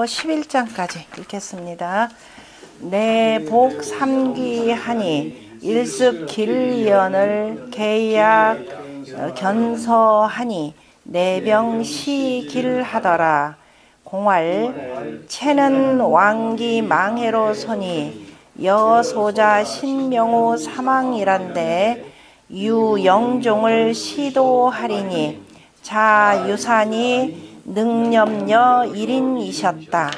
11장까지 읽겠습니다. 내 복 삼기하니 일습 길연을 계약 견서하니 내병 시길하더라. 공활 채는 왕기 망해로 손이 여소자 신명호 사망이란데 유영종을 시도하리니 자유산이 능념여 1인이셨다.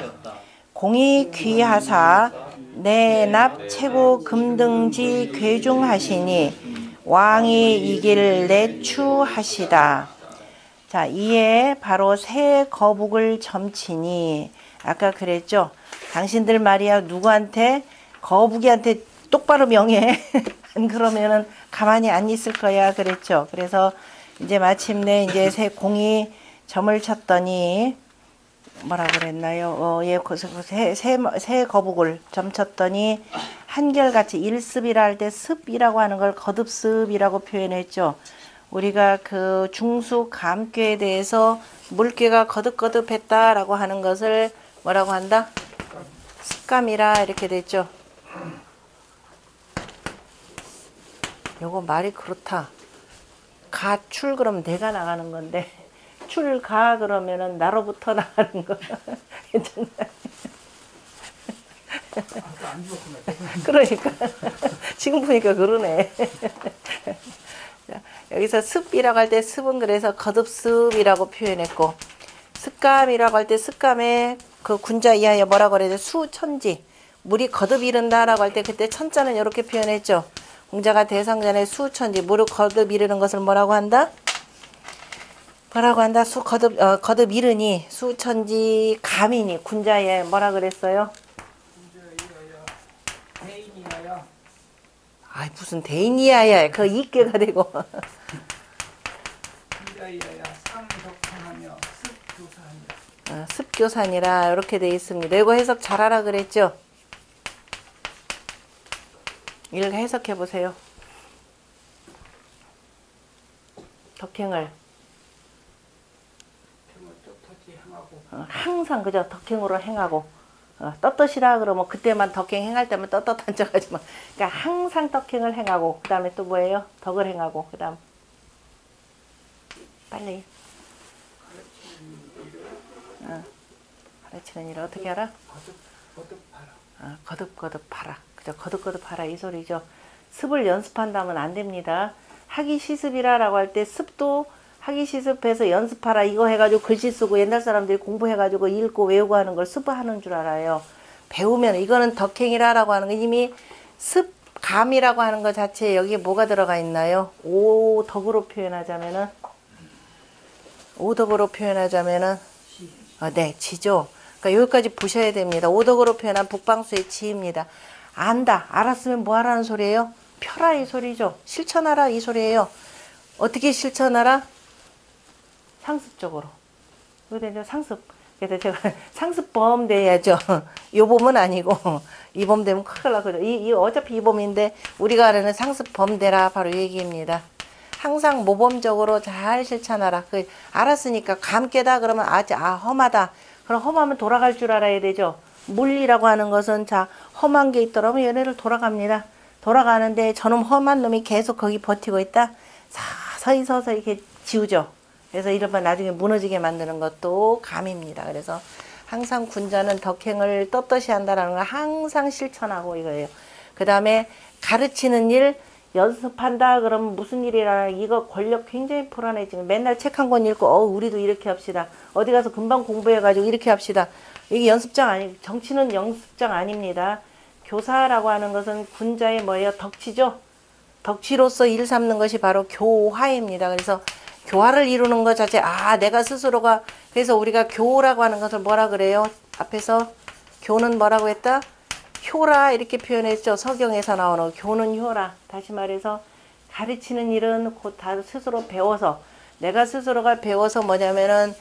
공이 귀하사 내납 최고 금등지 괴중하시니 왕이 이길 내추하시다. 자, 이에 바로 새 거북을 점치니 아까 그랬죠. 당신들 말이야 누구한테 거북이한테 똑바로 명해. 안 그러면은 가만히 안 있을 거야 그랬죠. 그래서 이제 마침내 이제 새 공이 점을 쳤더니 뭐라 그랬나요? 새 거북을 점쳤더니 한결같이 일습이라 할 때 습이라고 하는 걸 거듭습이라고 표현했죠. 우리가 그 중수 감꾀에 대해서 물꾀가 거듭거듭했다라고 하는 것을 뭐라고 한다? 습감이라 이렇게 됐죠. 요거 말이 그렇다. 가출 그러면 내가 나가는 건데 출가 그러면은 나로부터 나가는 거. 괜찮나요? 그러니까 지금 보니까 그러네. 여기서 습이라고 할 때 습은 그래서 거듭습이라고 표현했고 습감이라고 할 때 습감에 그 군자 이하에 뭐라고 그래야 돼? 수천지 물이 거듭 이른다라고 할 때 그때 천자는 이렇게 표현했죠. 공자가 대상전에 수천지 물을 거듭 이르는 것을 뭐라고 한다? 뭐라고 한다? 거듭 이르니 수천지 감이니 군자에 뭐라 그랬어요? 대인이하여. 아 무슨 대인이야야 그 이께가 되고 군자이하여 상덕하며 습교사하니라. 습교산이라 이렇게 돼 있습니다. 이거 해석 잘하라 그랬죠? 이렇게 해석해 보세요. 덕행을 항상 그저 덕행으로 행하고 떳떳이라 그러면 그때만 덕행 행할 때만 떳떳한 척하지만 그러니까 항상 덕행을 행하고 그 다음에 또 뭐예요? 덕을 행하고 그 다음 빨리 가르치는 일을 어떻게 하라? 거듭거듭하라. 그죠? 거듭거듭하라 이 소리죠. 습을 연습한다면 안 됩니다. 하기 시습이라고 할 때 습도 하기 시습해서 연습하라 이거 해가지고 글씨 쓰고 옛날 사람들이 공부해가지고 읽고 외우고 하는 걸 습하는 줄 알아요. 배우면 이거는 덕행이라고 하는 거 이미 습감이라고 하는 것 자체에 여기에 뭐가 들어가 있나요? 오덕으로 표현하자면은 네 지죠. 그러니까 여기까지 보셔야 됩니다. 오덕으로 표현한 북방수의 지입니다. 안다 알았으면 뭐 하라는 소리예요? 펴라 이 소리죠. 실천하라 이 소리예요. 어떻게 실천하라? 상습적으로. 그래서 상습. 그래서 제가 상습범 돼야죠. 요 범은 아니고 이 범 되면 큰일 나거든요. 이 어차피 이 범인데 우리가 아는 상습범 되라 바로 이 얘기입니다. 항상 모범적으로 잘 실천하라. 그 알았으니까 감 깨다 그러면 험하다. 그럼 험하면 돌아갈 줄 알아야 되죠. 물리라고 하는 것은 자 험한 게 있더라면 얘네를 돌아갑니다. 돌아가는데 저놈 험한 놈이 계속 거기 버티고 있다. 서서히 이렇게 지우죠. 그래서 이러면 나중에 무너지게 만드는 것도 감입니다. 그래서 항상 군자는 덕행을 떳떳이 한다라는 걸 항상 실천하고 이거예요. 그 다음에 가르치는 일 연습한다 그러면 무슨 일이라 이거 권력 굉장히 불안해지면 맨날 책 한 권 읽고 우리도 이렇게 합시다. 어디 가서 금방 공부해가지고 이렇게 합시다. 이게 연습장 아니 정치는 연습장 아닙니다. 교사라고 하는 것은 군자의 뭐예요? 덕치죠. 덕치로서 일 삼는 것이 바로 교화입니다. 그래서 교화를 이루는 것 자체 내가 스스로가 그래서 우리가 교라고 하는 것을 뭐라 그래요? 앞에서 교는 뭐라고 했다? 효라 이렇게 표현했죠. 서경에서 나오는 교는 효라. 다시 말해서 가르치는 일은 곧 다 스스로 배워서 내가 스스로가 배워서 뭐냐면은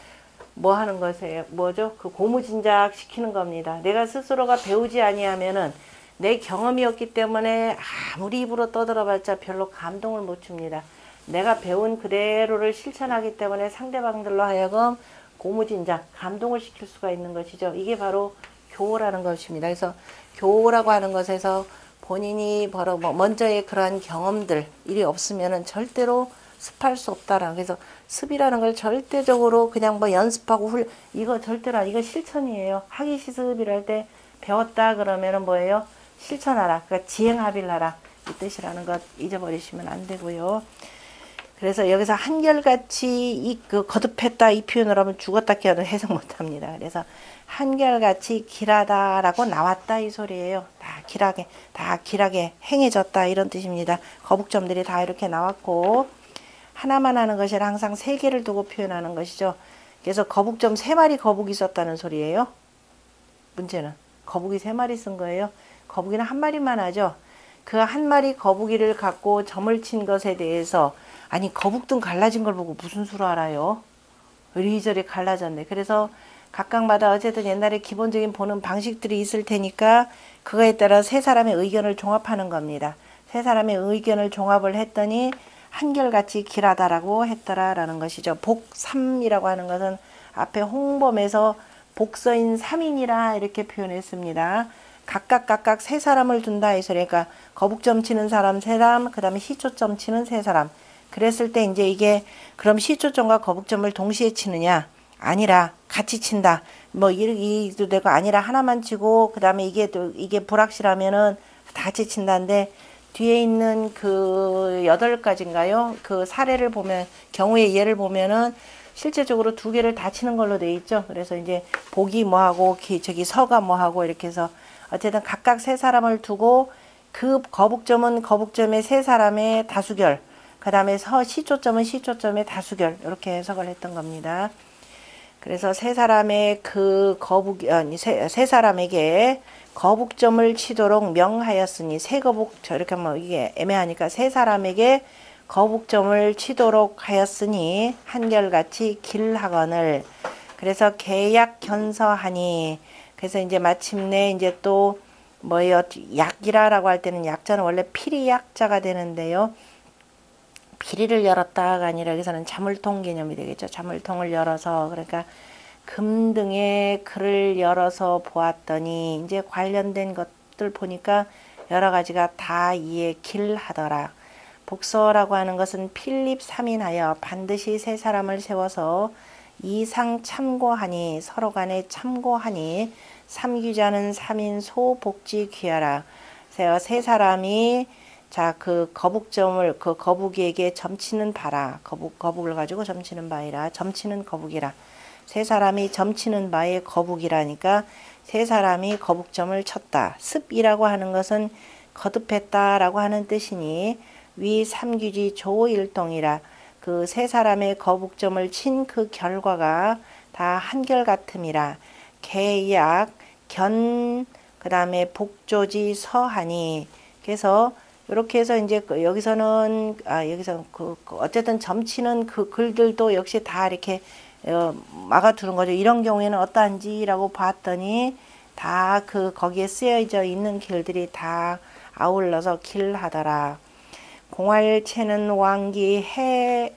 뭐 하는 것이에요? 뭐죠? 그 고무진작 시키는 겁니다. 내가 스스로가 배우지 아니하면은 내 경험이 없기 때문에 아무리 입으로 떠들어봤자 별로 감동을 못 줍니다. 내가 배운 그대로를 실천하기 때문에 상대방들로 하여금 고무진작, 감동을 시킬 수가 있는 것이죠. 이게 바로 교라는 것입니다. 그래서 교라고 하는 것에서 본인이 바로 먼저의 그러한 경험들 일이 없으면은 절대로 습할 수 없다라. 그래서 습이라는 걸 절대적으로 그냥 연습하고 이거 절대로 이거 실천이에요. 학위 시습이랄 때 배웠다 그러면은 뭐예요? 실천하라. 그러니까 지행합일하라. 이 뜻이라는 것 잊어버리시면 안 되고요. 그래서 여기서 한결같이 거듭했다 이 표현을 하면 죽었다 깨어도 해석 못합니다. 그래서 한결같이 길하다라고 나왔다 이 소리예요. 다 길하게 행해졌다 이런 뜻입니다. 거북점들이 다 이렇게 나왔고 하나만 하는 것이 아니라 항상 세 개를 두고 표현하는 것이죠. 그래서 거북점 3마리 거북이 썼다는 소리예요. 문제는 거북이 3마리 쓴 거예요. 거북이는 1마리만 하죠. 그 1마리 거북이를 갖고 점을 친 것에 대해서 아니 거북등 갈라진 걸 보고 무슨 수로 알아요? 이리저리 갈라졌네. 그래서 각각마다 어쨌든 옛날에 기본적인 보는 방식들이 있을 테니까 그거에 따라 세 사람의 의견을 종합하는 겁니다. 세 사람의 의견을 종합을 했더니 한결같이 길하다라고 했더라라는 것이죠. 복삼이라고 하는 것은 앞에 홍범에서 복서인 3인이라 이렇게 표현했습니다. 각각 세 사람을 둔다 이 소리. 그러니까 거북점 치는 사람 3사람, 그 다음에 시초점 치는 3사람. 그랬을 때 이제 이게 그럼 시초점과 거북점을 동시에 치느냐? 아니라 같이 친다. 이도 되고 아니라 하나만 치고 그 다음에 이게 불확실하면은 다 같이 친다는데 뒤에 있는 그 8가지인가요? 그 사례를 보면 경우의 예를 보면은 실제적으로 2개를 다 치는 걸로 돼 있죠. 그래서 이제 복이 뭐하고 서가 뭐하고 이렇게 해서 어쨌든 각각 3사람을 두고 그 거북점은 거북점의 3사람의 다수결, 그 다음에 시초점은 시초점의 다수결 이렇게 해석을 했던 겁니다. 그래서 3사람의 세 사람에게 거북점을 치도록 명하였으니 세거북 이렇게 하면 이게 애매하니까 3사람에게 거북점을 치도록 하였으니 한결같이 길하거늘. 그래서 계약 견서하니. 그래서 이제 마침내 이제 또 뭐예요? 약이라라고 할 때는 약자는 원래 필이 약자가 되는데요. 비리를 열었다가 아니라 여기서는 자물통 개념이 되겠죠. 자물통을 열어서 그러니까 금등의 글을 열어서 보았더니 이제 관련된 것들 보니까 여러 가지가 다 이에 길하더라. 복서라고 하는 것은 필립 3인하여 반드시 3사람을 세워서 이상 참고하니 서로 간에 참고하니 삼귀자는 3인 소복지 귀하라. 3사람이 자, 그 거북점을 그 거북이에게 점치는 바라. 거북을 가지고 점치는 바이라. 점치는 거북이라. 3사람이 점치는 바의 거북이라니까 3사람이 거북점을 쳤다. 습이라고 하는 것은 거듭했다라고 하는 뜻이니 위 삼귀지 조일동이라. 그 3사람의 거북점을 친 그 결과가 다 한결같음이라. 계약 그 다음에 복조지 서하니. 그래서 이렇게 해서 이제 여기서는 여기서 어쨌든 점치는 그 글들도 역시 다 이렇게 막아두는 거죠. 이런 경우에는 어떠한지라고 봤더니 다 거기에 쓰여져 있는 길들이 다 아울러서 길하더라. 공활체는 왕기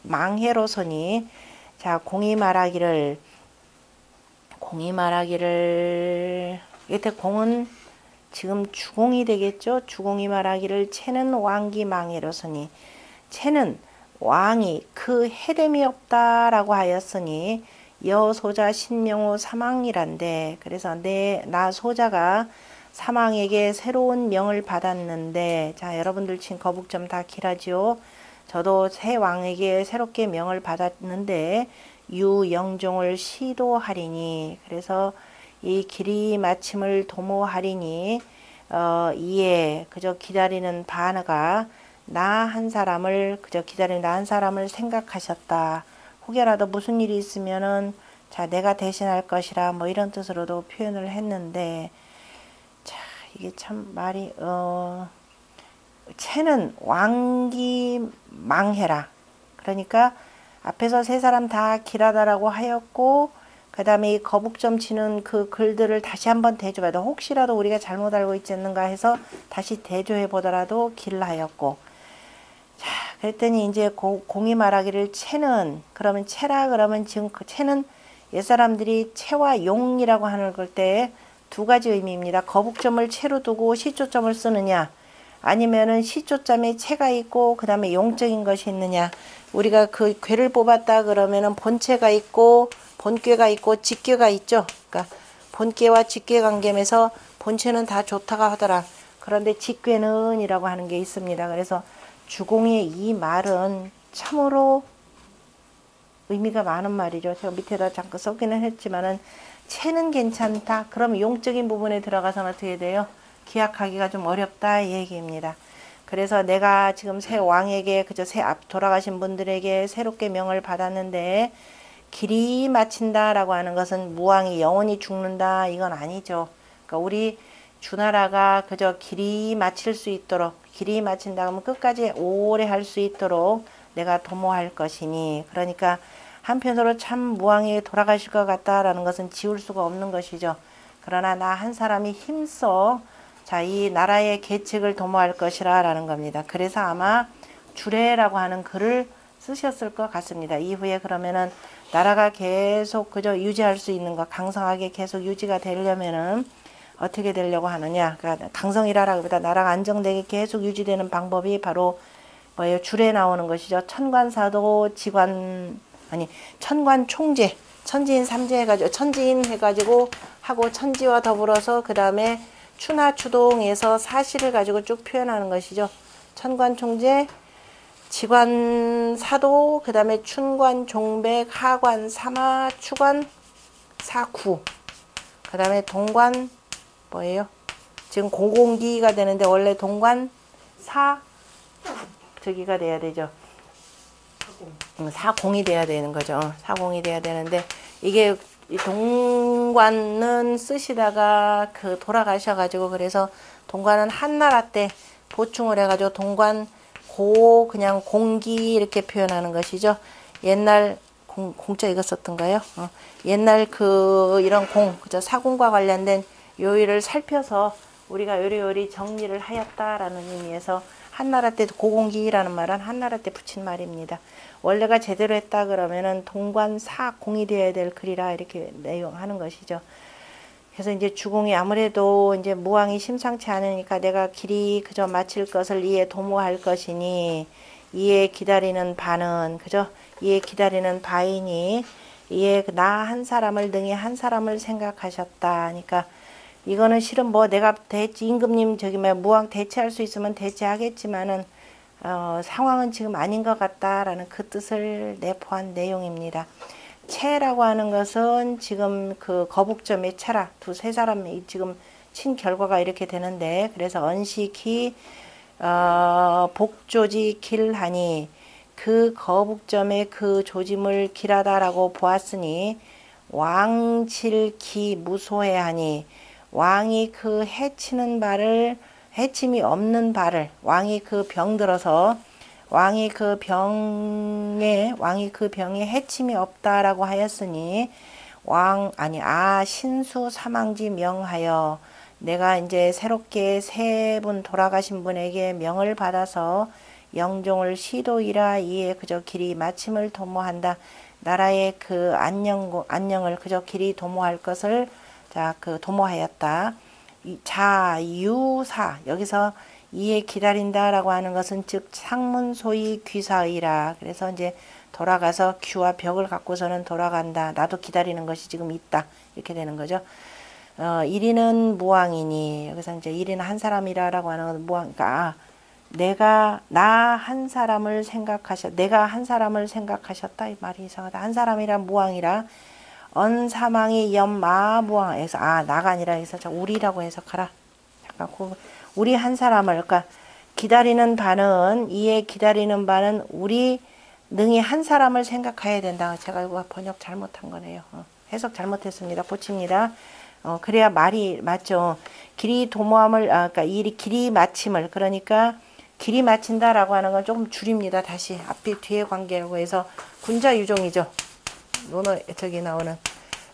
망해로서니. 자, 공이 말하기를 이때 공은 지금 주공이 되겠죠. 주공이 말하기를 체는 왕기 망해로서니. 체는 왕이 그 해됨이 없다라고 하였으니 여소자 신명호 사망이란데. 그래서 나 소자가 사망에게 새로운 명을 받았는데. 자, 여러분들 친 거북점 다 길하지요. 저도 새 왕에게 새롭게 명을 받았는데 유영종을 시도하리니. 그래서 이 길이 마침을 도모하리니 이에 그저 기다리는 바가 나 한 사람을 생각하셨다. 혹여라도 무슨 일이 있으면은 자 내가 대신할 것이라 뭐 이런 뜻으로도 표현을 했는데 자 이게 참 말이 채는 왕기 망해라. 그러니까 앞에서 3사람 다 길하다라고 하였고 그 다음에 이 거북점 치는 그 글들을 다시 한번 대조해봐. 혹시라도 우리가 잘못 알고 있지 않는가 해서 다시 대조해 보더라도 길하였고. 자, 그랬더니 이제 공이 말하기를 채는, 그러면 채라 그러면 지금 그 채는 옛사람들이 채와 용이라고 하는 걸 때 두 가지 의미입니다. 거북점을 채로 두고 시초점을 쓰느냐, 아니면은 시초점에 채가 있고 그 다음에 용적인 것이 있느냐. 우리가 그 궤를 뽑았다 그러면은 본체가 있고 본궤가 있고 직궤가 있죠. 그러니까 본궤와 직궤 관계에서 본체는 다 좋다고 하더라. 그런데 직궤는 이라고 하는 게 있습니다. 그래서 주공의 이 말은 참으로 의미가 많은 말이죠. 제가 밑에다 잠깐 써기는 했지만은 채는 괜찮다. 그럼 용적인 부분에 들어가서는 어떻게 돼요? 기약하기가 좀 어렵다 이 얘기입니다. 그래서 내가 지금 새 왕에게 그저 새 앞 돌아가신 분들에게 새롭게 명을 받았는데 길이 마친다라고 하는 것은 무왕이 영원히 죽는다 이건 아니죠. 그러니까 우리 주나라가 그저 길이 마칠 수 있도록 길이 마친다 하면 끝까지 오래 할 수 있도록 내가 도모할 것이니 그러니까 한편으로 참 무왕이 돌아가실 것 같다라는 것은 지울 수가 없는 것이죠. 그러나 나 한 사람이 힘써 자, 이 나라의 계책을 도모할 것이라 라는 겁니다. 그래서 아마 주례라고 하는 글을 쓰셨을 것 같습니다. 이후에 그러면은 나라가 계속 그저 유지할 수 있는 것, 강성하게 계속 유지가 되려면은 어떻게 되려고 하느냐. 그러니까 강성이라기보다 나라가 안정되게 계속 유지되는 방법이 바로 뭐예요? 주례 나오는 것이죠. 천관사도 천관총재, 천지인 삼재 해가지고, 천지인 해가지고 하고 천지와 더불어서 그 다음에 추나 추동에서 사실을 가지고 쭉 표현하는 것이죠. 천관총재, 지관사도, 그 다음에 춘관, 종백, 하관, 사마, 추관, 사구, 그 다음에 동관, 뭐예요? 지금 공공기가 되는데 원래 동관, 저기가 돼야 되죠. 사공이 돼야 되는 거죠. 사공이 돼야 되는데 이게 동관은 쓰시다가 그 돌아가셔가지고 그래서 동관은 한나라 때 보충을 해가지고 동관 그냥 공기 이렇게 표현하는 것이죠. 옛날 공자 이거 썼던가요? 옛날 이런 그저 사공과 관련된 요일을 살펴서 우리가 요리요리 정리를 하였다라는 의미에서 한나라 때 고공기라는 말은 한나라 때 붙인 말입니다. 원래가 제대로 했다 그러면은 동관사공이 되어야 될 글이라 이렇게 내용하는 것이죠. 그래서 이제 주공이 아무래도 이제 무왕이 심상치 않으니까 내가 길이 그저 마칠 것을 이에 도모할 것이니 이에 기다리는 바는 그저 이에 기다리는 바이니 이에 나 한 사람을 등에 한 사람을 생각하셨다. 그러니까 이거는 실은 뭐 내가 임금님 무왕 대체할 수 있으면 대체하겠지만은 상황은 지금 아닌 것 같다라는 그 뜻을 내포한 내용입니다. 채라고 하는 것은 지금 그 거북점의 채라 두세 사람이 지금 친 결과가 이렇게 되는데 그래서 언식히 복조지 길하니 그 거북점의 그 조짐을 길하다라고 보았으니 왕칠기 무소해하니 왕이 그 해침이 없는 바를 왕이 그 병들어서 왕이 그 병에 해침이 없다라고 하였으니 신수 사망지 명하여 내가 이제 새롭게 세 분 돌아가신 분에게 명을 받아서 영종을 시도이라 이에 그저 길이 마침을 도모한다. 나라의 그 안녕을 그저 길이 도모할 것을 도모하였다. 자유사 여기서 이에 기다린다라고 하는 것은 즉 상문소위 귀사의라. 그래서 이제 돌아가서 귀와 벽을 갖고서는 돌아간다. 나도 기다리는 것이 지금 있다. 이렇게 되는 거죠. 일이는 무왕이니 여기서 이제 일이는 한 사람이라라고 하는 건 무왕. 그러니까 내가 한 사람을 생각하셨다 이 말이 이상하다. 한 사람이란 무왕이라 언사망이 연마무왕에서 나가 아니라 여기서 우리라고 해석하라. 잠깐 우리 한 사람을 그러니까 기다리는 바는 우리 능히 한 사람을 생각해야 된다. 제가 이거 번역 잘못한 거네요. 해석 잘못했습니다. 고칩니다. 그래야 말이 맞죠. 길이 도모함을 그러니까 길이 마침을 그러니까 길이 마친다라고 하는 건 조금 줄입니다. 다시 앞뒤 뒤에 관계라고 해서 군자유종이죠. 저기 나오는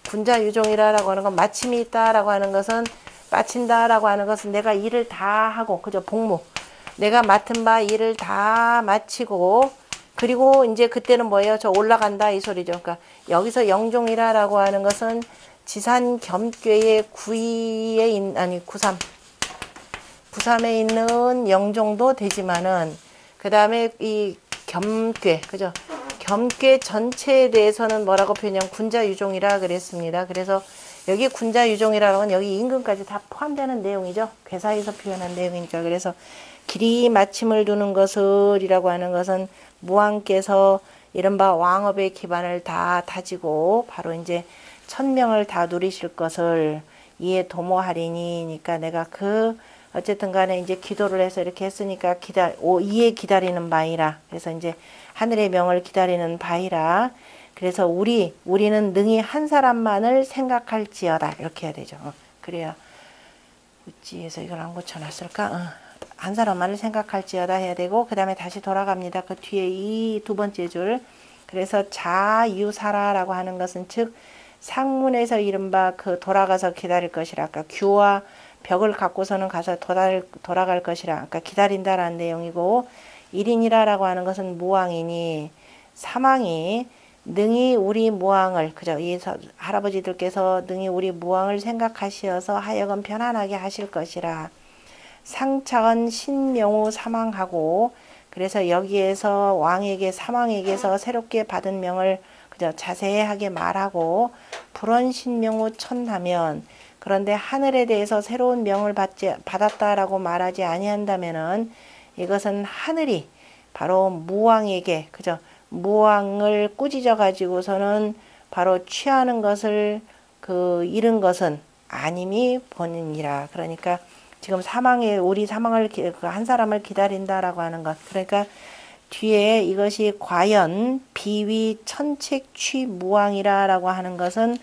군자유종이라고 하는 건 마침이 있다라고 하는 것은 마친다라고 하는 것은 내가 일을 다 하고 그저 복무 내가 맡은 바 일을 다 마치고 그리고 이제 그때는 뭐예요? 저 올라간다 이 소리죠. 그러니까 여기서 영종이라라고 하는 것은 지산 겸괴의 구이에 아니 구삼 구삼에 있는 영종도 되지만은 그 다음에 이 겸괴 그죠? 겸괴 전체에 대해서는 뭐라고 표현하면 군자유종이라 그랬습니다. 그래서 여기 군자유종이라는 건 여기 임금까지 다 포함되는 내용이죠. 괴사에서 표현한 내용이니까. 그래서 길이 마침을 두는 것을이라고 하는 것은 무왕께서 이른바 왕업의 기반을 다 다지고 바로 이제 천명을 다 누리실 것을 이에 도모하리니니까 내가 그 어쨌든 간에 이제 기도를 해서 이렇게 했으니까 이에 기다리는 바이라. 그래서 이제 하늘의 명을 기다리는 바이라. 그래서 우리는 능히 한 사람만을 생각할지어다. 이렇게 해야 되죠. 그래야 어찌해서 이걸 안 고쳐놨을까? 한 사람만을 생각할지어다 해야 되고 그 다음에 다시 돌아갑니다. 그 뒤에 이 두 번째 줄. 그래서 자유사라라고 하는 것은 즉 상문에서 이른바 그 돌아가서 기다릴 것이라. 아까 규와 벽을 갖고서는 가서 돌아갈 것이라. 아까 기다린다라는 내용이고 1인이라라고 하는 것은 무왕이니 사망이 능히 우리 무왕을 그죠? 이 할아버지들께서 능히 우리 무왕을 생각하시어서 하여금 편안하게 하실 것이라. 상차은 신명우 사망하고 그래서 여기에서 왕에게 사망에게서 새롭게 받은 명을 그저 자세하게 말하고 불원 신명우 천하면 그런데 하늘에 대해서 새로운 명을 받았다라고 말하지 아니한다면은 이것은 하늘이 바로 무왕에게 그저 무왕을 꾸짖어 가지고서는 바로 취하는 것을 잃은 것은 아님이 본인이라. 그러니까 지금 우리 사망을 한 사람을 기다린다라고 하는 것. 그러니까 뒤에 이것이 과연 비위 천책취 무왕이라라고 하는 것은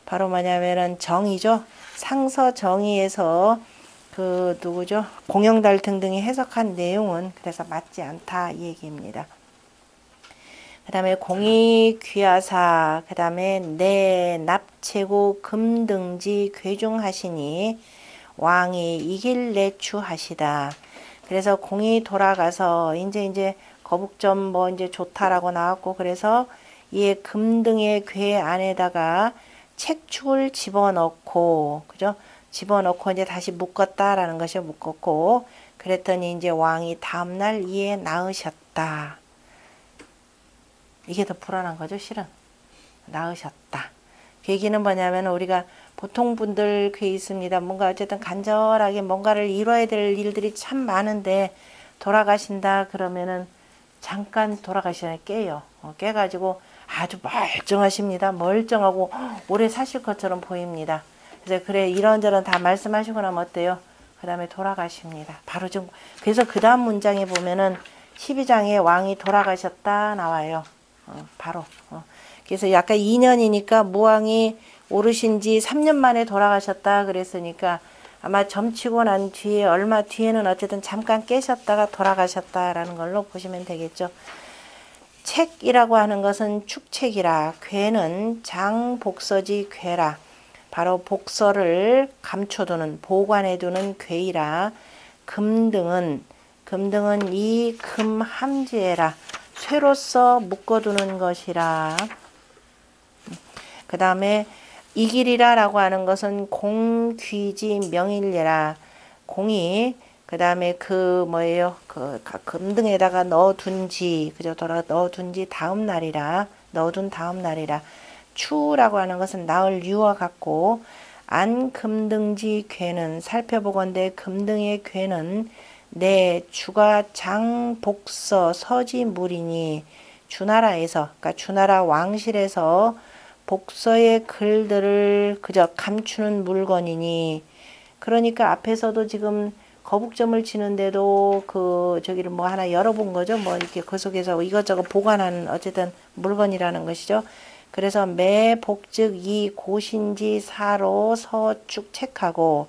바로 뭐냐면은 정의죠. 상서 정의에서 누구죠? 공영달 등등이 해석한 내용은 그래서 맞지 않다 이 얘기입니다. 그 다음에 공의 귀하사 그 다음에 내 납체고 금등지 괴중하시니 왕이 이길 내추하시다. 그래서 공이 돌아가서 이제 거북점 뭐 이제 좋다라고 나왔고 그래서 이 금등의 괴 안에다가 책축을 집어넣고 그죠? 집어넣고 이제 다시 묶었다라는 것이 묶었고 그랬더니 이제 왕이 다음날 이에 낳으셨다. 이게 더 불안한 거죠, 실은. 낳으셨다. 그 얘기는 뭐냐면 우리가 보통 분들 꽤 있습니다. 뭔가 어쨌든 간절하게 뭔가를 이뤄야 될 일들이 참 많은데 돌아가신다 그러면은 잠깐 돌아가시잖아요. 깨요. 깨가지고 아주 멀쩡하십니다. 멀쩡하고 오래 사실 것처럼 보입니다. 그래서 그래 이런저런 다 말씀하시고 나면 어때요? 그 다음에 돌아가십니다. 바로 좀 그래서 그 다음 문장에 보면은 12장에 왕이 돌아가셨다 나와요. 바로. 그래서 약간 2년이니까 무왕이 오르신 지 3년 만에 돌아가셨다 그랬으니까 아마 점치고 난 뒤에 얼마 뒤에는 어쨌든 잠깐 깨셨다가 돌아가셨다라는 걸로 보시면 되겠죠. 책이라고 하는 것은 축책이라 괴는 장복서지 괴라. 바로 복서를 감춰두는 보관해두는 괴이라. 금등은 이 금함지에라. 쇠로서 묶어두는 것이라. 그 다음에 이길이라라고 하는 것은 공귀지 명일례라. 공이 그 다음에 뭐예요? 금등에다가 넣어둔지 그죠? 넣어둔지 다음 날이라. 넣어둔 다음 날이라. 추라고 하는 것은 나을 유와 같고 안 금등지 괴는 살펴보건대 금등의 괴는 내 주가 장복서 서지물이니 주나라에서 그러니까 주나라 왕실에서 복서의 글들을 그저 감추는 물건이니 그러니까 앞에서도 지금 거북점을 치는데도 저기를 뭐 하나 열어본 거죠. 뭐 이렇게 그 속에서 이것저것 보관하는 어쨌든 물건이라는 것이죠. 그래서 매 복즉 이 고신지 사로 서축 책하고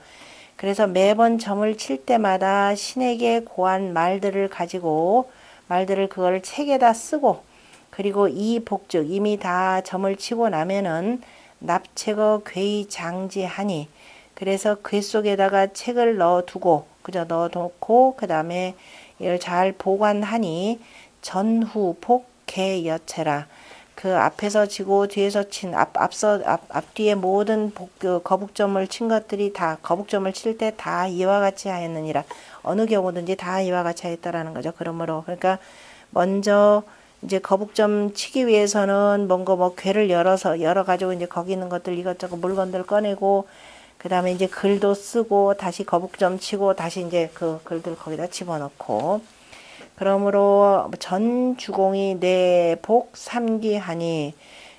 그래서 매번 점을 칠 때마다 신에게 고한 말들을 가지고 말들을 그걸 책에다 쓰고 그리고 이 복즉 이미 다 점을 치고 나면은 납책어 괴이 장지하니 그래서 괴 속에다가 책을 넣어두고 그저 넣어놓고 그 다음에 이걸 잘 보관하니 전후 복 개여체라. 그 앞에서 지고 뒤에서 친 앞뒤에 모든 거북점을 친 것들이 다 거북점을 칠 때 다 이와 같이 하였느니라. 어느 경우든지 다 이와 같이 하였다라는 거죠. 그러므로 그러니까 먼저 이제 거북점 치기 위해서는 뭔가 뭐 궤를 열어 가지고 이제 거기 있는 것들 이것저것 물건들 꺼내고 그 다음에 이제 글도 쓰고 다시 거북점 치고 다시 이제 그 글들 거기다 집어넣고 그러므로 전 주공이 내복 삼기하니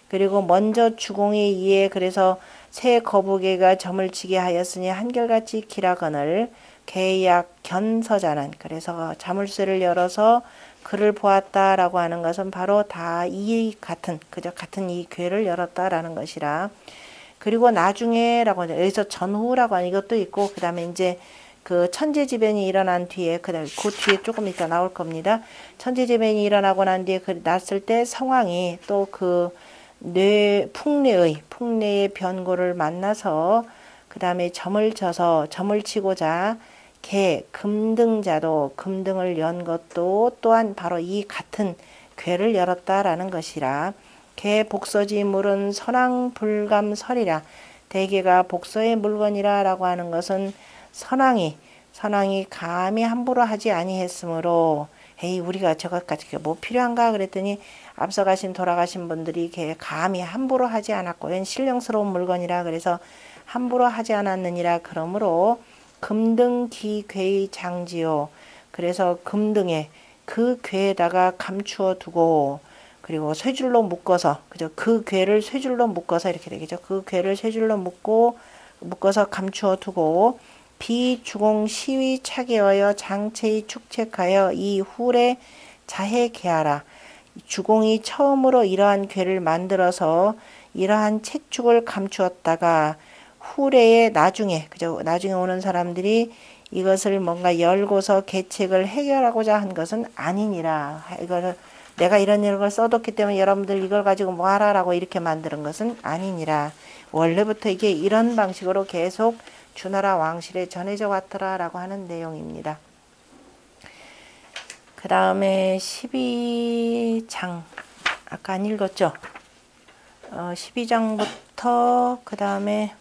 그리고 먼저 주공이 이에 그래서 새 거북이가 점을 치게 하였으니 한결같이 기라거늘 계약 견서자는 그래서 자물쇠를 열어서 글을 보았다라고 하는 것은 바로 다 이 같은 그저 같은 이 궤를 열었다라는 것이라. 그리고 나중에라고 하죠. 여기서 전후라고 하는 이것도 있고 그 다음에 이제 그 천재지변이 일어난 뒤에 그 뒤에 조금 이따 나올 겁니다. 천재지변이 일어나고 난 뒤에 그 났을 때 상황이 또 그 풍내의 변고를 만나서 그 다음에 점을 치고자 금등자도 금등을 연 것도 또한 바로 이 같은 궤를 열었다라는 것이라. 개 복서지 물은 선왕불감설이라. 대개가 복서의 물건이라 라고 하는 것은 선왕이 감히 함부로 하지 아니했으므로 에이 우리가 저것까지 뭐 필요한가 그랬더니 앞서 돌아가신 분들이 감히 함부로 하지 않았고 이건 신령스러운 물건이라 그래서 함부로 하지 않았느니라. 그러므로 금등기궤의 장지요. 그래서 금등에 그 궤에다가 감추어 두고 그리고 쇠줄로 묶어서 그죠? 그 궤를 쇠줄로 묶어서 이렇게 되겠죠. 그 궤를 쇠줄로 묶어서 감추어 두고 비주공 시위 차게하여 장체의 축책하여 이 훌에 자해 개하라. 주공이 처음으로 이러한 궤를 만들어서 이러한 책축을 감추었다가 후래에 나중에 오는 사람들이 이것을 뭔가 열고서 계책을 해결하고자 한 것은 아니니라. 이거를 내가 이런 걸 써뒀기 때문에 여러분들 이걸 가지고 뭐 하라라고 이렇게 만드는 것은 아니니라. 원래부터 이게 이런 방식으로 계속 주나라 왕실에 전해져 왔더라라고 하는 내용입니다. 그 다음에 12장 아까 안 읽었죠? 12장부터 그 다음에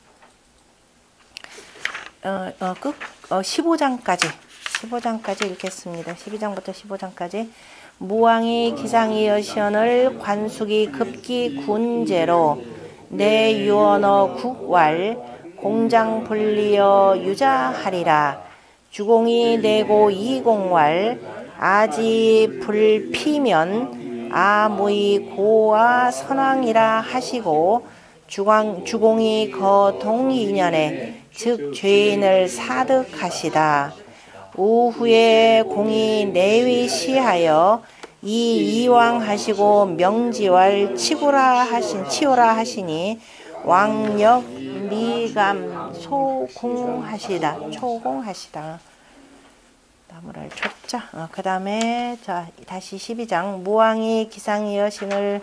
15장까지 읽겠습니다. 12장부터 15장까지 무왕이 기상이여시언을 관숙이 급기 군제로 내유언어 국왈 공장 분리여 유자하리라. 주공이 내고 이공왈 아지 불피면 아무이 고아 선왕이라 하시고 주공이 거동이년에 즉 죄인을 사득하시다. 오후에 공이 내위시하여 이왕 하시고 명지왈 치오라 하시니 왕력 미감 초공하시다. 나무랄 촉자. 그 다음에 자 다시 12장 무왕이 기상이 여신을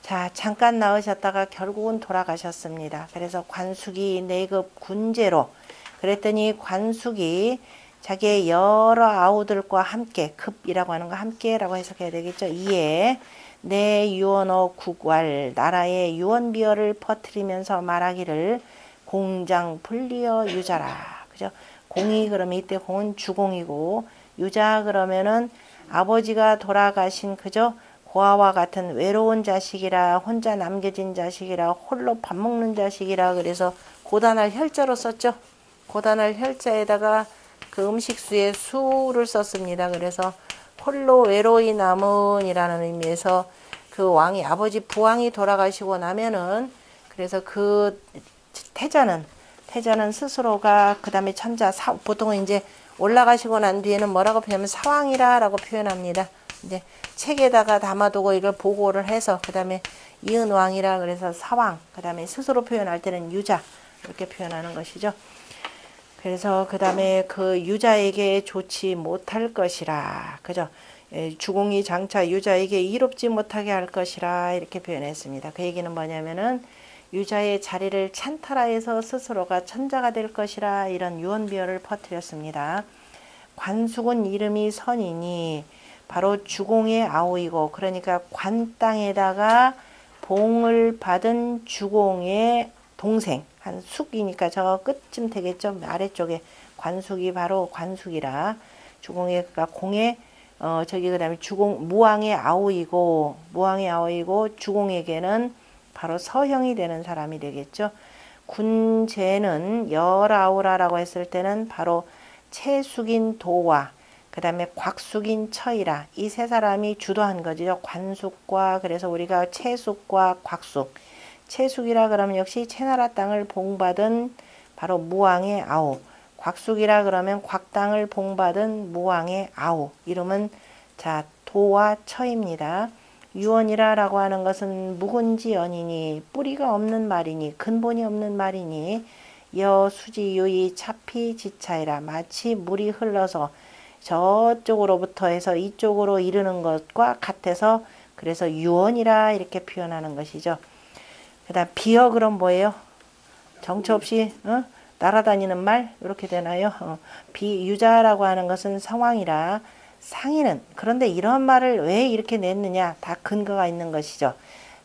자 잠깐 나오셨다가 결국은 돌아가셨습니다. 그래서 관숙이 내급 군제로 그랬더니 관숙이 자기의 여러 아우들과 함께 급이라고 하는 거 함께라고 해석해야 되겠죠. 이에 내 유언어 국왈 나라의 유언비어를 퍼뜨리면서 말하기를 공장 분리어 유자라. 그죠? 공이 그러면 이때 공은 주공이고 유자 그러면은 아버지가 돌아가신 그죠? 고아와 같은 외로운 자식이라 혼자 남겨진 자식이라 홀로 밥 먹는 자식이라 그래서 고단할 혈자로 썼죠. 고단할 혈자에다가 그 음식수에 수를 썼습니다. 그래서 홀로 외로이 남은이라는 의미에서 그 왕이 아버지 부왕이 돌아가시고 나면은 그래서 그 태자는 스스로가 그 다음에 천자 보통은 이제 올라가시고 난 뒤에는 뭐라고 표현하면 사왕이라라고 표현합니다. 이제 책에다가 담아두고 이걸 보고를 해서 그 다음에 이은왕이라 그래서 사왕 그 다음에 스스로 표현할 때는 유자 이렇게 표현하는 것이죠. 그래서 그 다음에 그 유자에게 좋지 못할 것이라 그죠? 주공이 장차 유자에게 이롭지 못하게 할 것이라 이렇게 표현했습니다. 그 얘기는 뭐냐면은 유자의 자리를 찬탈하여서 스스로가 천자가 될 것이라 이런 유언비어를 퍼뜨렸습니다. 관숙은 이름이 선이니 바로 주공의 아우이고, 그러니까 관 땅에다가 봉을 받은 주공의 동생, 한 숙이니까 저 끝쯤 되겠죠. 아래쪽에 관숙이 바로 관숙이라 주공의, 그러니까 공의 저기 그다음에 주공 무왕의 아우이고 주공에게는 바로 서형이 되는 사람이 되겠죠. 군제는 열아우라라고 했을 때는 바로 채숙인 도와 그 다음에 곽숙인 처이라 이 세 사람이 주도한 거죠. 관숙과, 그래서 우리가 채숙과 곽숙, 채숙이라 그러면 역시 채나라 땅을 봉받은 바로 무왕의 아우, 곽숙이라 그러면 곽 땅을 봉받은 무왕의 아우, 이름은 자 도와 처입니다. 유언이라라고 하는 것은 묵은지 연이니 뿌리가 없는 말이니 근본이 없는 말이니 여수지유이 차피지차이라 마치 물이 흘러서 저쪽으로부터 해서 이쪽으로 이르는 것과 같아서 그래서 유언이라 이렇게 표현하는 것이죠. 그 다음 비어 그럼 뭐예요? 정처 없이 날아다니는 말 이렇게 되나요? 비유자라고 하는 것은 상황이라 상인은, 그런데 이런 말을 왜 이렇게 냈느냐, 다 근거가 있는 것이죠.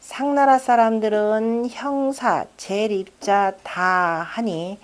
상나라 사람들은 형사, 제립자 다 하니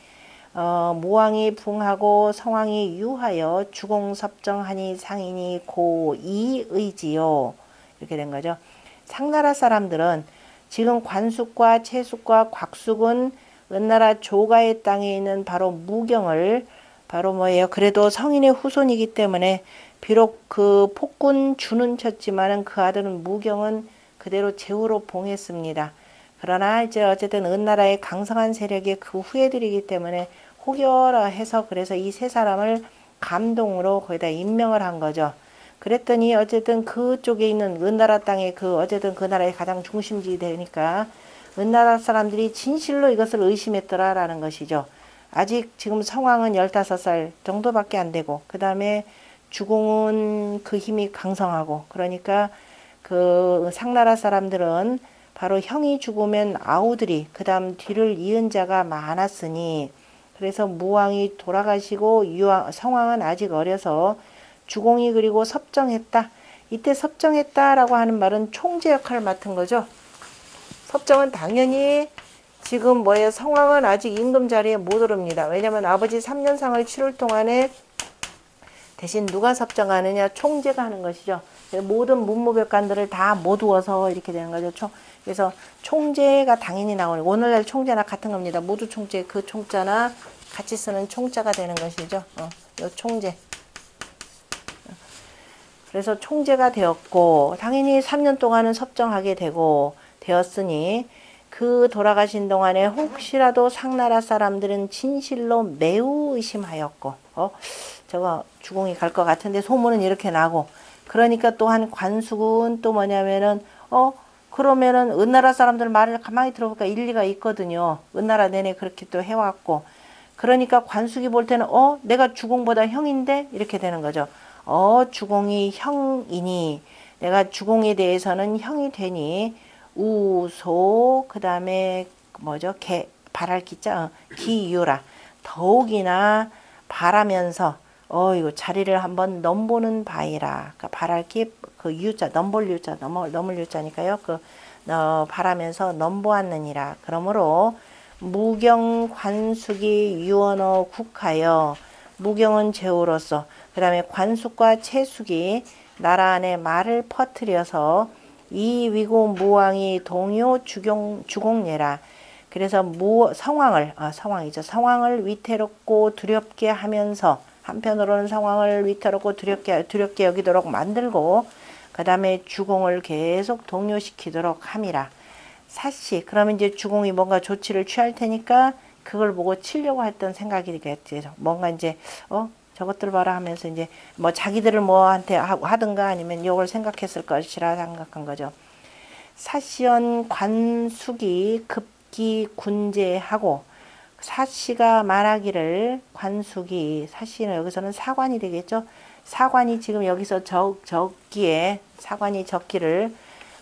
모왕이 붕하고 성왕이 유하여 주공섭정하니 상인이 고이의지요. 이렇게 된 거죠. 상나라 사람들은 지금 관숙과 채숙과 곽숙은 은나라 조가의 땅에 있는 바로 무경을 바로 뭐예요? 그래도 성인의 후손이기 때문에 비록 그 폭군 주는 쳤지만은 그 아들은 무경은 그대로 제후로 봉했습니다. 그러나 이제 어쨌든 은나라의 강성한 세력이 그 후예들이기 때문에 혹여라 해서 그래서 이 세 사람을 감동으로 거기다 임명을 한 거죠. 그랬더니 어쨌든 그쪽에 있는 은나라 땅에 어쨌든 그 나라의 가장 중심지이 되니까 은나라 사람들이 진실로 이것을 의심했더라라는 것이죠. 아직 지금 성왕은 15살 정도밖에 안 되고, 그 다음에 주공은 그 힘이 강성하고, 그러니까 그 상나라 사람들은 바로 형이 죽으면 아우들이 그 다음 뒤를 이은 자가 많았으니, 그래서 무왕이 돌아가시고 성왕은 아직 어려서 주공이 그리고 섭정했다. 이때 섭정했다라고 하는 말은 총재 역할을 맡은 거죠. 섭정은 당연히 지금 뭐예요? 성왕은 아직 임금 자리에 못 오릅니다. 왜냐면 아버지 3년상을 치를 동안에 대신 누가 섭정하느냐? 총재가 하는 것이죠. 모든 문무백관들을 다 모두어서 이렇게 되는 거죠. 그래서 총재가 당연히 나오는, 오늘날 총재나 같은 겁니다. 모두 총재, 그 총자나 같이 쓰는 총자가 되는 것이죠. 요 총재. 그래서 총재가 되었고, 당연히 3년 동안은 섭정하게 되었으니, 그 돌아가신 동안에 혹시라도 상나라 사람들은 진실로 매우 의심하였고, 저거 주공이 갈 것 같은데 소문은 이렇게 나고, 그러니까 또한 관숙은 또 뭐냐면은, 그러면은 은나라 사람들 말을 가만히 들어보니까 일리가 있거든요. 은나라 내내 그렇게 또 해왔고, 그러니까 관숙이 볼 때는, 내가 주공보다 형인데? 이렇게 되는 거죠. 주공이 형이니, 내가 주공에 대해서는 형이 되니, 우소, 그 다음에 뭐죠? 바랄 기자, 기유라. 더욱이나 바라면서, 이거 자리를 한번 넘보는 바이라. 그러니까 바랄 그 유자, 넘볼 유자, 넘을 유자니까요. 바라면서 넘보았느니라. 그러므로, 무경 관숙이 유언어 국하여, 무경은 제후로서, 그 다음에 관숙과 채숙이 나라 안에 말을 퍼뜨려서 이 위고 무왕이 동요 주공례라. 그래서 성왕을 위태롭고 두렵게 하면서, 한편으로는 성왕을 위태롭고 두렵게 여기도록 만들고, 그 다음에 주공을 계속 동요시키도록 함이라. 사시, 그러면 이제 주공이 뭔가 조치를 취할 테니까 그걸 보고 치려고 했던 생각이겠죠. 뭔가 이제 저것들 봐라 하면서 이제 뭐 자기들을 뭐한테 하든가 아니면 요걸 생각했을 것이라 생각한 거죠. 사시연 관숙이 급기 군제하고, 사시가 말하기를 관숙이, 사시는 여기서는 사관이 되겠죠. 사관이 지금 여기서 적기에 사관이 적기를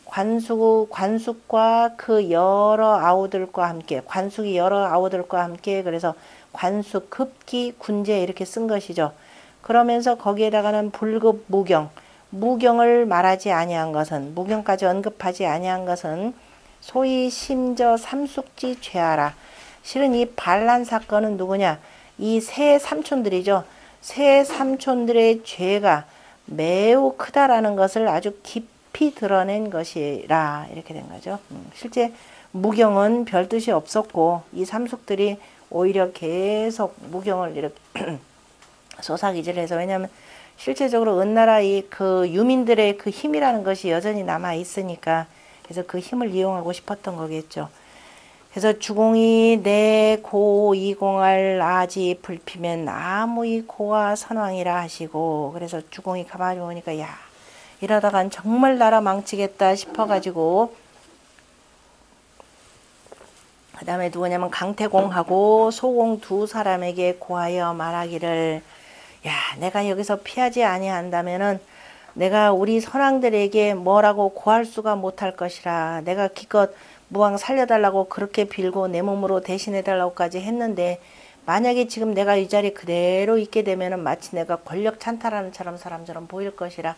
관숙과 그 여러 아우들과 함께, 관숙이 여러 아우들과 함께, 그래서 관숙 급기 군제 이렇게 쓴 것이죠. 그러면서 거기에다가는 불급 무경, 무경을 말하지 아니한 것은, 무경까지 언급하지 아니한 것은 소위 심저 삼숙지 죄하라. 실은 이 반란 사건은 누구냐? 이 세 삼촌들이죠. 세 삼촌들의 죄가 매우 크다라는 것을 아주 깊이 드러낸 것이라 이렇게 된 거죠. 실제 무경은 별 뜻이 없었고 이 삼숙들이 오히려 계속 무경을 이렇게 소사기질을 해서, 왜냐하면 실제적으로 은나라 그 유민들의 그 힘이라는 것이 여전히 남아 있으니까, 그래서 그 힘을 이용하고 싶었던 거겠죠. 그래서 주공이 내 고 이공할 아지 불피면 아무이 고와 선왕이라 하시고, 그래서 주공이 가만히 보니까 야, 이러다간 정말 나라 망치겠다 싶어가지고, 그 다음에 누구냐면 강태공하고 소공 두 사람에게 고하여 말하기를, 야, 내가 여기서 피하지 아니한다면은 내가 우리 선왕들에게 뭐라고 고할 수가 못할 것이라. 내가 기껏 무왕 살려달라고 그렇게 빌고 내 몸으로 대신해달라고까지 했는데, 만약에 지금 내가 이 자리에 그대로 있게 되면은 마치 내가 권력 찬탈하는 사람처럼 보일 것이라.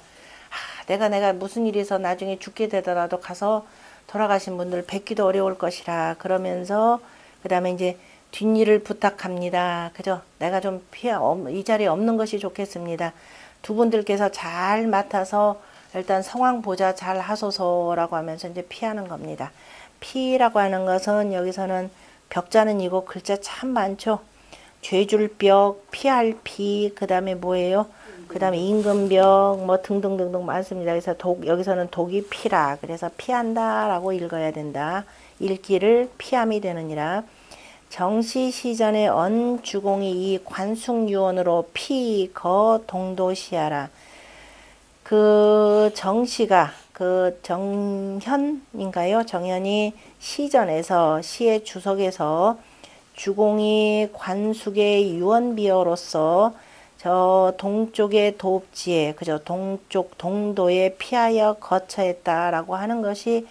내가 무슨 일이 있어 나중에 죽게 되더라도 가서 돌아가신 분들 뵙기도 어려울 것이라. 그러면서 그 다음에 이제 뒷일을 부탁합니다. 그죠? 내가 좀 이 자리에 없는 것이 좋겠습니다. 두 분들께서 잘 맡아서 일단 성왕 보좌 잘 하소서라고 하면서 이제 피하는 겁니다. 피라고 하는 것은 여기서는 벽자는 이고 글자 참 많죠. 죄줄 벽, 피할 피, 그 다음에 뭐예요? 그 다음에 임금벽, 뭐 등등등등 많습니다. 그래서 여기서는 독이 피라. 그래서 피한다라고 읽어야 된다. 읽기를 피함이 되느니라. 정시 시전에 언 주공이 이 관숙유언으로 피, 거, 동도시하라. 그 정시가 그 정현인가요? 정현이 시전에서 시의 주석에서 주공이 관숙의 유언비어로서 저 동쪽의 도읍지에, 그죠? 동쪽 동도에 피하여 거처했다라고 하는 것이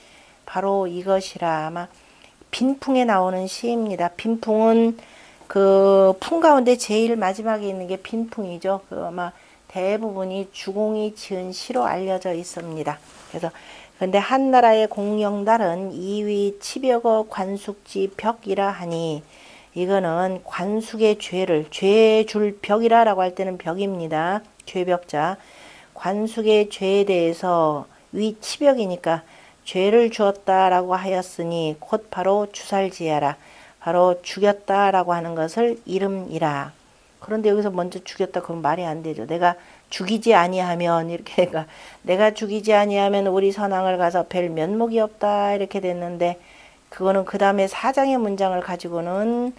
바로 이것이라. 아마 빈풍에 나오는 시입니다. 빈풍은 그 풍 가운데 제일 마지막에 있는 게 빈풍이죠. 그 아마 대부분이 주공이 지은 시로 알려져 있습니다. 그래서 근데 한나라의 공영달은 2위 치벽어 관숙지 벽이라 하니, 이거는 관숙의 죄를, 죄 줄 벽이라고 할 때는 벽입니다. 죄벽자. 관숙의 죄에 대해서 위 치벽이니까 죄를 주었다라고 하였으니 곧 바로 주살지하라. 바로 죽였다라고 하는 것을 이름이라. 그런데 여기서 먼저 죽였다 그러면 말이 안 되죠. 내가 죽이지 아니하면 이렇게 내가 죽이지 아니하면 우리 선왕을 가서 뵐 면목이 없다 이렇게 됐는데, 그거는 그 다음에 사장의 문장을 가지고는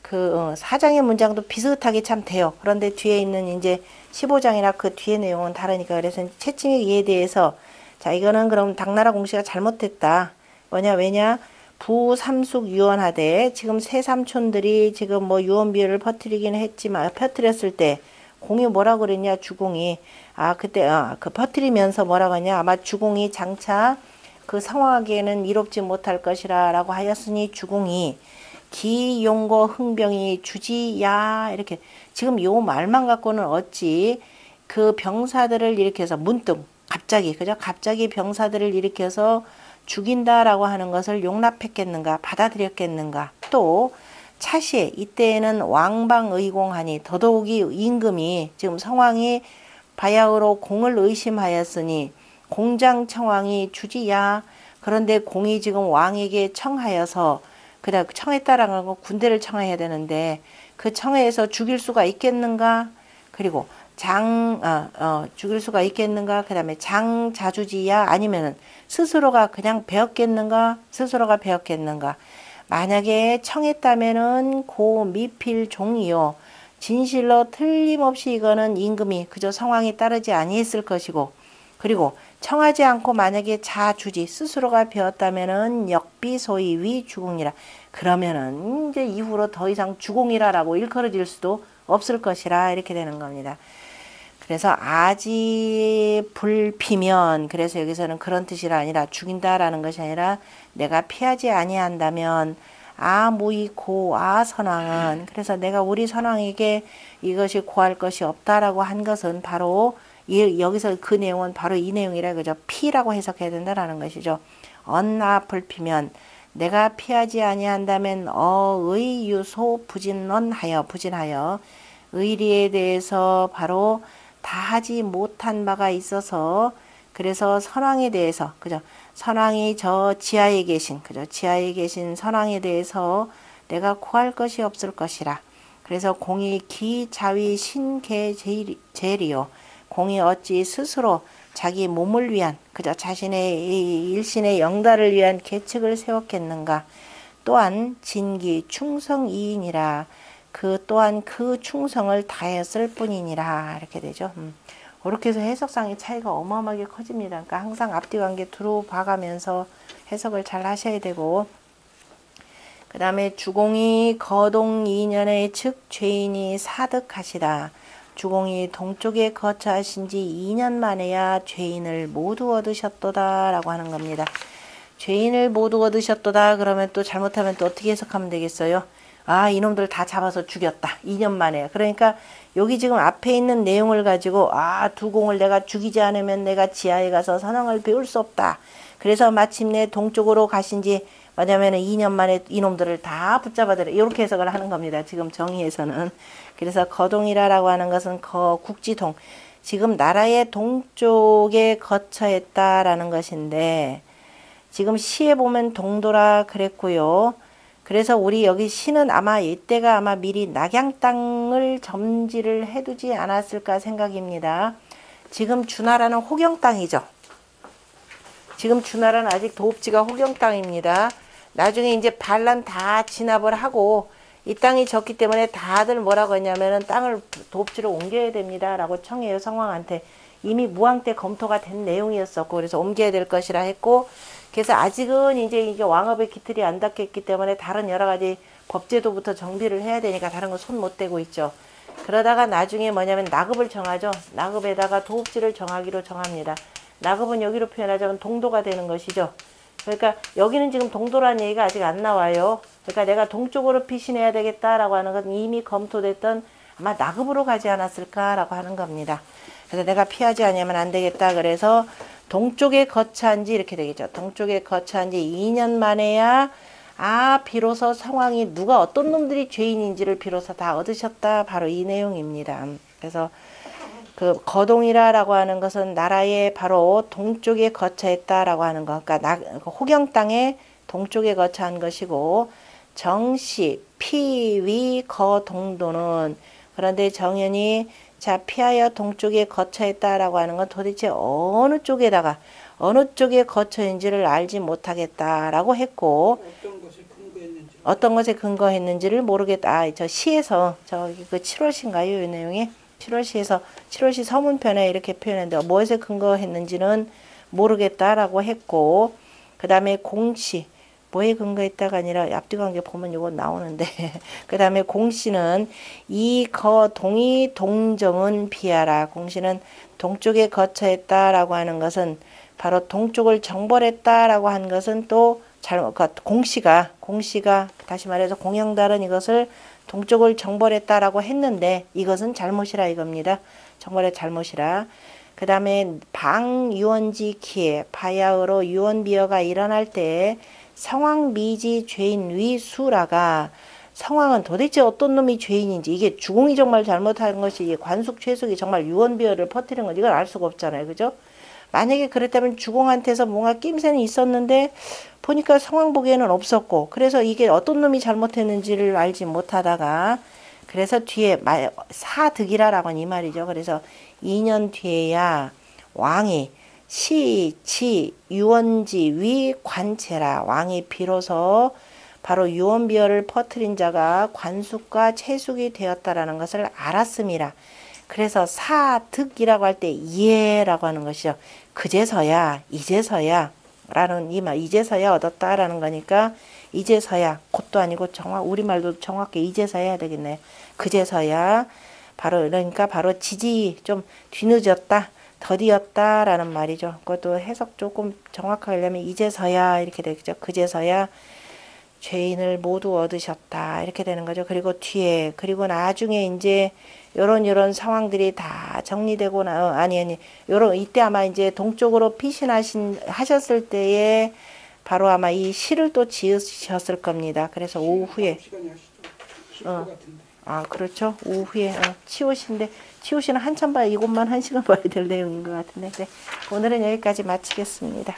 그 사장의 문장도 비슷하게 참 돼요. 그런데 뒤에 있는 이제 15장이나 그 뒤에 내용은 다르니까, 그래서 채칭의 이에 대해서 자, 이거는 그럼 당나라 공시가 잘못됐다. 왜냐 부삼숙 유언하되, 지금 세 삼촌들이 지금 뭐 유언비어를 퍼뜨리긴 했지만, 퍼뜨렸을 때 공이 뭐라고 그랬냐, 주공이. 그때 그 퍼뜨리면서 뭐라고 하냐, 아마 주공이 장차 그 성황하기에는 이롭지 못할 것이라 라고 하였으니 주공이 기용고 흥병이 주지야, 이렇게 지금 요 말만 갖고는 어찌 그 병사들을 일으켜서 문득 갑자기, 그죠? 갑자기 병사들을 일으켜서 죽인다라고 하는 것을 용납했겠는가, 받아들였겠는가. 또 차시에 이때에는 왕방의공하니, 더더욱이 임금이 지금 성왕이 바야흐로 공을 의심하였으니 공장청왕이 주지야. 그런데 공이 지금 왕에게 청하여서, 그래 청했다라는 건 군대를 청해야 되는데 그 청해에서 죽일 수가 있겠는가? 그리고 죽일 수가 있겠는가? 그 다음에 장자주지야, 아니면은 스스로가 그냥 배웠겠는가? 스스로가 배웠겠는가? 만약에 청했다면은 고 미필 종이요. 진실로 틀림없이 이거는 임금이 그저 성왕이 따르지 아니했을 것이고, 그리고 청하지 않고 만약에 자주지 스스로가 배웠다면은 역비소위 위주공이라. 그러면은 이제 이후로 더 이상 주공이라라고 일컬어질 수도 없을 것이라 이렇게 되는 겁니다. 그래서 아지 불피면, 그래서 여기서는 그런 뜻이라 아니라 죽인다라는 것이 아니라 내가 피하지 아니한다면 무이 고 선왕은, 그래서 내가 우리 선왕에게 이것이 고할 것이 없다라고 한 것은 바로 여기서 그 내용은 바로 이 내용이라 그죠. 피라고 해석해야 된다라는 것이죠. 언나 불피면 내가 피하지 아니한다면 의유소 부진하여 의리에 대해서 바로 다 하지 못한 바가 있어서 그래서 선왕에 대해서 그죠. 선왕이 저 지하에 계신 그죠. 지하에 계신 선왕에 대해서 내가 구할 것이 없을 것이라. 그래서 공이 기자위 신계제리요. 공이 어찌 스스로 자기 몸을 위한 그저 자신의 일신의 영달을 위한 계책을 세웠겠는가. 또한 진기 충성이인이라. 그 또한 그 충성을 다했을 뿐이니라. 이렇게 되죠. 그렇게 해서 해석상의 차이가 어마어마하게 커집니다. 그러니까 항상 앞뒤 관계 두루 봐가면서 해석을 잘 하셔야 되고, 그 다음에 주공이 거동 2년의 즉 죄인이 사득하시다. 주공이 동쪽에 거처하신 지 2년 만에야 죄인을 모두 얻으셨도다 라고 하는 겁니다. 죄인을 모두 얻으셨도다 그러면 또 잘못하면 또 어떻게 해석하면 되겠어요? 아, 이놈들 다 잡아서 죽였다. 2년 만에. 그러니까 여기 지금 앞에 있는 내용을 가지고 두 공을 내가 죽이지 않으면 내가 지하에 가서 선왕을 배울 수 없다. 그래서 마침내 동쪽으로 가신 지 뭐냐면은 2년 만에 이놈들을 다 붙잡아들여. 이렇게 해석을 하는 겁니다. 지금 정의에서는. 그래서 거동이라고 하는 것은 국지동. 지금 나라의 동쪽에 거처했다라는 것인데 지금 시에 보면 동도라 그랬고요. 그래서 우리 여기 시는 아마 이때가 아마 미리 낙양 땅을 점지를 해두지 않았을까 생각입니다. 지금 주나라는 호경 땅이죠. 지금 주나라는 아직 도읍지가 호경 땅입니다. 나중에 이제 반란 다 진압을 하고 이 땅이 졌기 때문에 다들 뭐라고 했냐면은 땅을 도읍지로 옮겨야 됩니다 라고 청해요. 성왕한테. 이미 무왕 때 검토가 된 내용이었었고 그래서 옮겨야 될 것이라 했고, 그래서 아직은 이제 이게 왕업의 기틀이 안 닦였기 때문에 다른 여러 가지 법제도부터 정비를 해야 되니까 다른 거 손 못 대고 있죠. 그러다가 나중에 뭐냐면 나급을 정하죠. 나급에다가 도읍지를 정하기로 정합니다. 나급은 여기로 표현하자면 동도가 되는 것이죠. 그러니까 여기는 지금 동도라는 얘기가 아직 안 나와요. 그러니까 내가 동쪽으로 피신해야 되겠다라고 하는 건 이미 검토됐던 아마 나급으로 가지 않았을까라고 하는 겁니다. 그래서 내가 피하지 않으면 안 되겠다. 그래서 동쪽에 거처한 지 이렇게 되겠죠. 동쪽에 거처한 지 2년 만에야 비로소 성왕이 누가 어떤 놈들이 죄인인지를 비로소 다 얻으셨다. 바로 이 내용입니다. 그래서 그 거동이라고 하는 것은 나라의 바로 동쪽에 거처했다라고 하는 것. 그러니까 호경 땅의 동쪽에 거처한 것이고, 정시 피위 거동도는 그런데 정연이 자 피하여 동쪽에 거처했다라고 하는 건 도대체 어느 쪽에다가 어느 쪽에 거처인지를 알지 못하겠다라고 했고, 어떤 것에 근거했는지를 모르겠다. 저 시에서 저기 그 7월시인가요? 이 내용이 7월시에서 7월시 서문편에 이렇게 표현했는데 무엇에 근거했는지는 모르겠다라고 했고, 그 다음에 공시 뭐에 근거했다가 아니라 앞뒤 관계 보면 이거 나오는데 그 다음에 공시는 동이 동정은 비하라. 공시는 동쪽에 거처했다라고 하는 것은 바로 동쪽을 정벌했다라고 한 것은 또 잘못, 공시가 다시 말해서 공영달은 이것을 동쪽을 정벌했다라고 했는데 이것은 잘못이라 이겁니다. 정벌의 잘못이라. 그 다음에 방유언지 기에 바야흐로 유언비어가 일어날 때 성왕미지 죄인 위수라가, 성왕은 도대체 어떤 놈이 죄인인지, 이게 주공이 정말 잘못한 것이 관숙 최숙이 정말 유언비어를 퍼뜨린 건 이걸 알 수가 없잖아요. 그죠? 만약에 그랬다면 주공한테서 뭔가 낌새는 있었는데 보니까 성왕 보기에는 없었고, 그래서 이게 어떤 놈이 잘못했는지를 알지 못하다가 그래서 뒤에 사득이라라고 이 말이죠. 그래서 2년 뒤에야 왕이 시 유언지 위 관체라. 왕이 비로소 바로 유언비어를 퍼뜨린 자가 관숙과 채숙이 되었다라는 것을 알았음이라. 그래서 사득이라고 할 때 예라고 하는 것이죠. 그제서야 이제서야 라는 이 말, 이제서야 얻었다라는 거니까 이제서야, 곧도 아니고 우리말도 정확히 이제서야 해야 되겠네요. 그제서야 바로, 그러니까 바로 지지 좀 뒤늦었다, 더디었다라는 말이죠. 그것도 해석 조금 정확하게 하려면 이제서야 이렇게 되겠죠. 그제서야 죄인을 모두 얻으셨다 이렇게 되는 거죠. 그리고 뒤에, 그리고 나중에 이제 요런 상황들이 다 정리되고 아니 요런 이때 아마 이제 동쪽으로 하셨을 때에 바로 아마 이 시를 또 지으셨을 겁니다. 그래서 오후에 시간이 하시죠. 것 같은데. 아 그렇죠. 오후에 치오시인데 치오시는 한참 봐야 이것만 1시간 봐야 될 내용인 것 같은데 네. 오늘은 여기까지 마치겠습니다.